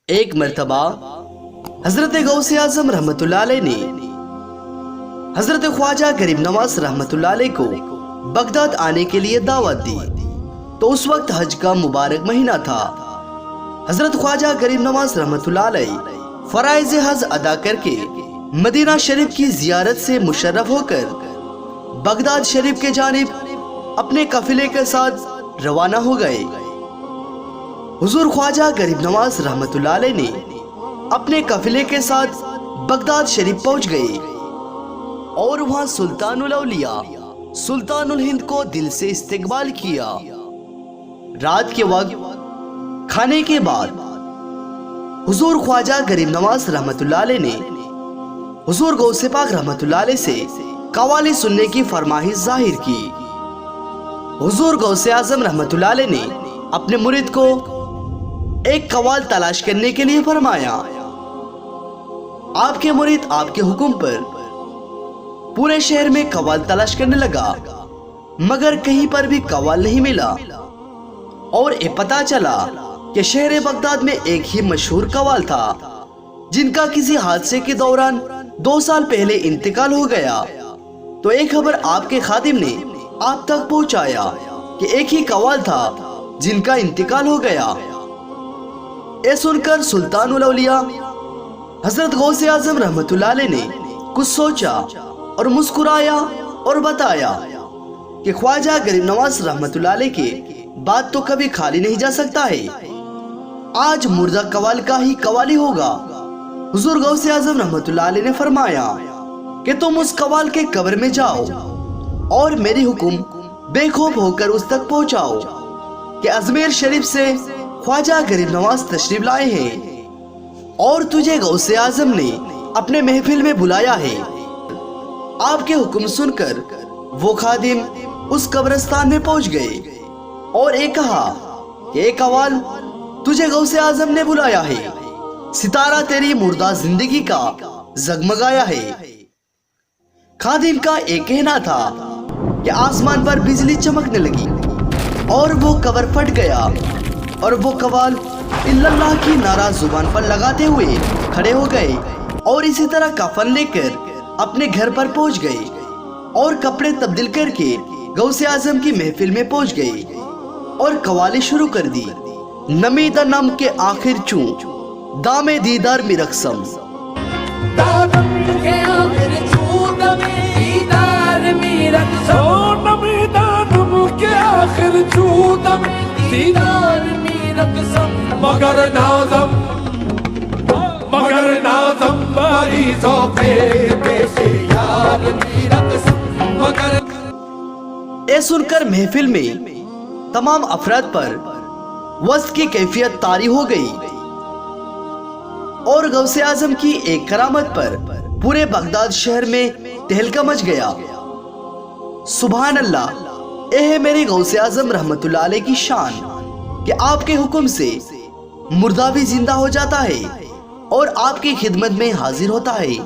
ایک مرتبہ حضرت غوث اعظم رحمت اللہ علیہ نے حضرت خواجہ غریب نواز رحمت اللہ علیہ کو بغداد آنے کے لیے دعوت دی تو اس وقت حج کا مبارک مہینہ تھا۔ حضرت خواجہ غریب نواز رحمت اللہ علیہ فرائض حج ادا کر کے مدینہ شریف کی زیارت سے مشرف ہو کر بغداد شریف کے جانب اپنے قافلے کے ساتھ روانہ ہو گئے۔ حضور خواجہ غریب نواز رحمت اللہ علیہ نے اپنے قافلے کے ساتھ بغداد شریف پہنچ گئے اور وہاں سلطان الاولیاء سلطان الہند کو دل سے استقبال کیا۔ رات کے وقت کھانے کے بعد حضور خواجہ غریب نواز رحمت اللہ علیہ نے حضور غوث پاک رحمت اللہ علیہ سے قوالی سننے کی فرمائش ظاہر کی۔ حضور غوث اعظم رحمت اللہ علیہ نے اپنے مرید کو ایک قوال تلاش کرنے کے لیے فرمایا۔ آپ کے مرید آپ کے حکم پر پورے شہر میں قوال تلاش کرنے لگا مگر کہیں پر بھی قوال نہیں ملا، اور یہ پتا چلا کہ شہر بغداد میں ایک ہی مشہور قوال تھا جن کا کسی حادثے کے دوران 2 سال پہلے انتقال ہو گیا۔ تو ایک خبر آپ کے خادم نے آپ تک پہنچایا کہ ایک ہی قوال تھا جن کا انتقال ہو گیا۔ یہ سن کر سلطان الاولیاء حضرت غوث اعظم رحمت اللہ علیہ نے کچھ سوچا اور مسکرایا اور بتایا کہ خواجہ غریب نواز رحمت اللہ علیہ کے بات تو کبھی خالی نہیں جا سکتا ہے، آج مردہ قوال کا ہی قوالی ہوگا۔ حضور غوث اعظم رحمت اللہ علیہ نے فرمایا کہ تم اس قوال کے قبر میں جاؤ اور میری حکم بے خوف ہو کر اس تک پہنچاؤ کہ اجمیر شریف سے خواجہ غریب نواز تشریف لائے ہیں اور تجھے غوث اعظم نے اپنے محفل میں بلایا ہے۔ آپ کے حکم سن کر وہ خادم اس قبرستان میں پہنچ گئے اور ایک کہا کہ اے قوال، تجھے غوث اعظم نے بلایا ہے، ستارہ تیری مردہ زندگی کا زگمگایا ہے۔ خادم کا ایک کہنا تھا کہ آسمان پر بجلی چمکنے لگی اور وہ قبر پھٹ گیا اور وہ قوال الا اللہ کی نعرہ زبان پر لگاتے ہوئے کھڑے ہو گئے اور اسی طرح کفن لے کر اپنے گھر پر پہنچ گئے اور کپڑے تبدیل کر کے غوث اعظم کی محفل میں پہنچ گئے اور قوالی شروع کر دی۔ نمیدہ نم کے آخر چون دام دیدار می رقصم، مگر نازم باری ذوقے پیش یار می رقصم مگر۔ اے سن کر محفل میں تمام افراد پر وصف کی کیفیت طاری ہو گئی اور غوث اعظم کی ایک کرامت پر پورے بغداد شہر میں تہلکہ مچ گیا۔ سبحان اللہ، اے ہے میرے غوث اعظم رحمت اللہ علیہ کی شان کہ آپ کے حکم سے مردہ بھی زندہ ہو جاتا ہے اور آپ کی خدمت میں حاضر ہوتا ہے۔